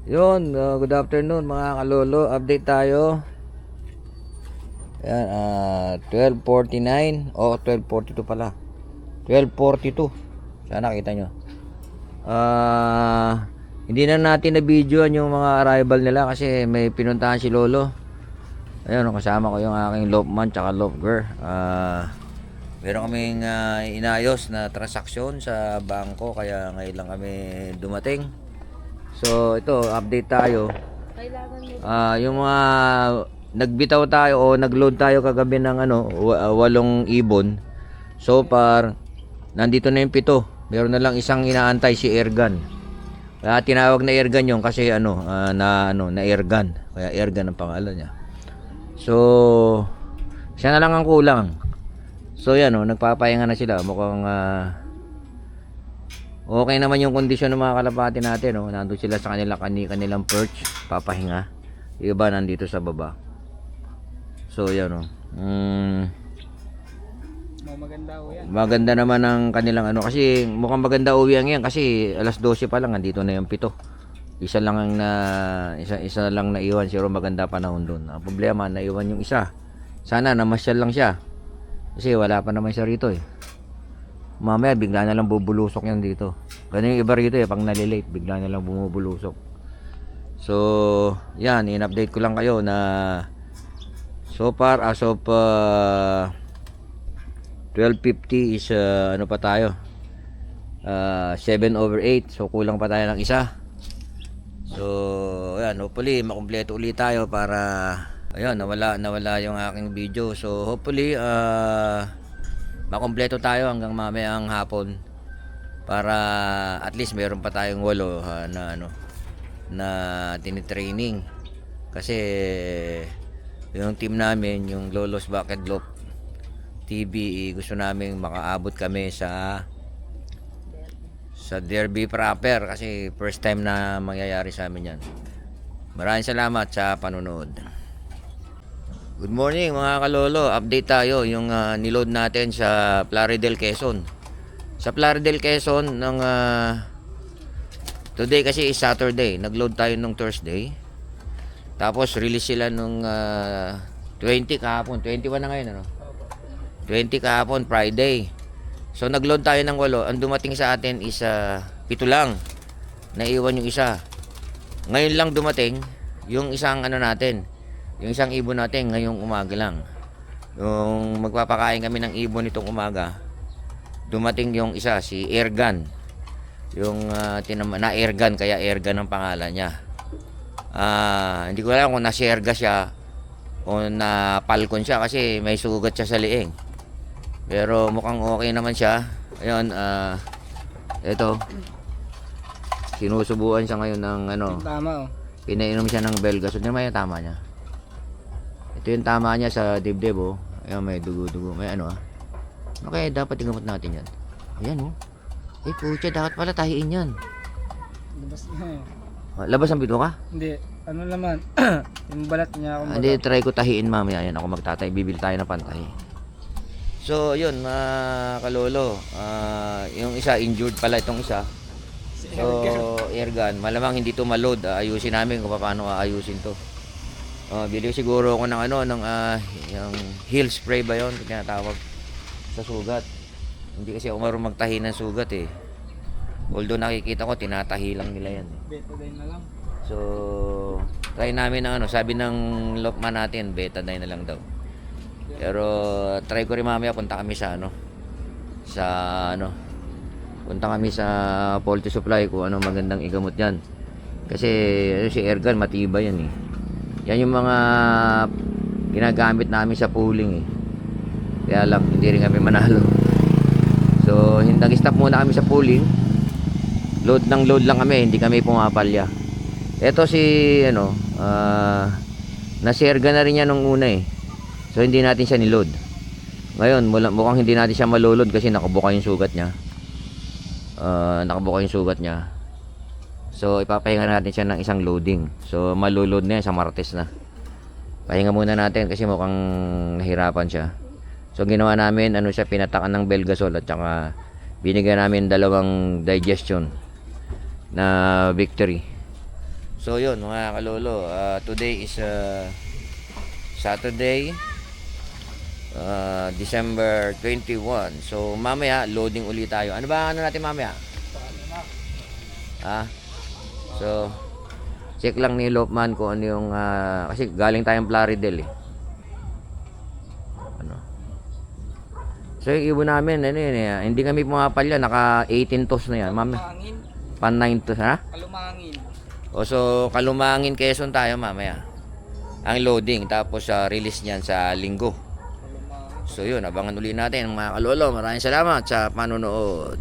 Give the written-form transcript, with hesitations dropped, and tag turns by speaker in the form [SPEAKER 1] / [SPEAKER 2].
[SPEAKER 1] Yun, good afternoon mga kalolo. Update tayo. Yan, 12:49 o 12:42 pala. 12:42. Sana kita nyo. Hindi na natin na videoan yung mga arrival nila kasi may pinuntahan si Lolo. Ayun, kasama ko yung aking loveman tsaka love girl. Meron kaming inayos na transaksyon sa bangko kaya ngayon lang kami dumating. So ito, update tayo. Yung mga nagbitaw tayo o nagload tayo kagabi ng 8 ibon. So far, nandito na yung 7. Meron na lang isang inaantay, si Airgun. Kaya tinawag na Airgun yung kasi na Airgun. Kaya Airgun ang pangalan niya. So siya na lang ang kulang. So yan nagpapahinga na sila. Mukhang okay naman yung kondisyon ng mga kalapati natin. Nandun sila sa kanilang perch, papahinga. Yung iba nandito sa baba. So yan
[SPEAKER 2] maganda o yan.
[SPEAKER 1] maganda naman ang kanilang kasi mukhang maganda uwi ang yan kasi alas 12 pa lang nandito na yung 7. Isa lang naiwan, siguro maganda panahon doon. Ang problema, naiwan yung isa. Sana namasyal lang siya. Kasi wala pa naman siya rito Mamaya bigla na lang bubulusok yan dito. Ganun yung iba rito pag nalilate, bigla na lang bumubulusok. So, yan, in-update ko lang kayo na so far as of 12:50 is pa tayo? 7/8. So kulang pa tayo ng isa. So, yan, hopefully makumpleto ulit tayo para ayun, nawala yung aking video. So, hopefully makumpleto tayo hanggang mamayang hapon para at least meron pa tayong 8 na tinitraining. Kasi yung team namin, yung Lolos Bucket Loop TV, gusto namin makaabot kami sa derby proper kasi first time na mangyayari sa amin yan. Maraming salamat sa panonood. Good morning mga kalolo, update tayo yung niload natin sa Plaridel, Quezon. Sa Plaridel, Quezon today kasi is Saturday, nagload tayo nung Thursday. Tapos release sila nung 20 kahapon, 21 na ngayon 20 kahapon, Friday. So nagload tayo ng 8, ang dumating sa atin is 7 lang. Naiwan yung isa. Ngayon lang dumating yung isang natin. Yung isang ibon natin ngayong umaga lang. Yung magpapakain kami ng ibon nitong umaga. Dumating yung isa, si Airgun. Yung na Airgun, kaya Airgun ang pangalan niya. Hindi ko alam kung na-sherga siya o na palcon siya kasi may sugat siya sa liing. Pero mukhang okay naman siya. Ayun, ito. Sinusubuan siya ngayon ng
[SPEAKER 2] Tama
[SPEAKER 1] pinainom siya ng Belgasol. May tama niya. Ito yung tama niya sa dibdib Ayun, may dugo-dugo. May Okay, dapat igamot natin yan. Ayan pucha, dapat pala tahiin yan.
[SPEAKER 2] Labas niya
[SPEAKER 1] Labas ang bito ka?
[SPEAKER 2] Hindi, naman. Yung balat niya ako.
[SPEAKER 1] Hindi, try ko tahiin mamaya. Ayan, ako magtatay. Bibil tayo ng pantay. So, yun mga kalolo. Yung isa, injured pala itong isa. So, Airgun. Malamang hindi to maload. Ayusin namin kung paano aayusin to. Bili siguro ako ng yung heel spray ba yun? Tinatawag sa sugat. Hindi kasi ako marunong magtahi ng sugat Although nakikita ko, tinatahi lang nila yan
[SPEAKER 2] Betadine na lang.
[SPEAKER 1] So, try namin ng sabi ng lockman natin, betadine na lang daw. Pero try ko rin mamaya, punta kami sa punta kami sa poultry supply kung ano magandang igamot yan. Kasi si Airgun matibay yan Yan yung mga ginagamit namin sa pooling Kaya lang hindi rin kami manalo. So nag-stop muna kami sa pooling. Load lang kami, hindi kami pumapalya. Ito si na-si Airgun na rin yan nung una So hindi natin siya niload. Ngayon mukhang hindi natin siya malulod kasi nakabuka yung sugat niya. So ipapahinga natin siya ng isang loading. So malulod na yan sa Martes na. Pahinga muna natin kasi mukhang nahirapan siya. So ginawa namin siya, pinatakan ng Belgasol at saka binigyan namin 2 digestion na Victory. So yun mga kalolo, today is Saturday, December 21. So mamaya loading ulit tayo. Ano ba ano natin mamaya? So check lang ni Lopman kung ano yung kasi galing tayong Plaridel eh. Ano? So yung ibon namin ano yun, hindi kami pumapalya, naka 18 toes na yan. Mamaya
[SPEAKER 2] Kalumangin.
[SPEAKER 1] pan 9 toes ha?
[SPEAKER 2] Kalumangin.
[SPEAKER 1] O so Kalumangin, Quezon tayo mamaya. Ang loading tapos release niyan sa Linggo.
[SPEAKER 2] Kalumangin.
[SPEAKER 1] So yun, abangan uli natin mga kalolo. Maraming salamat sa panonood.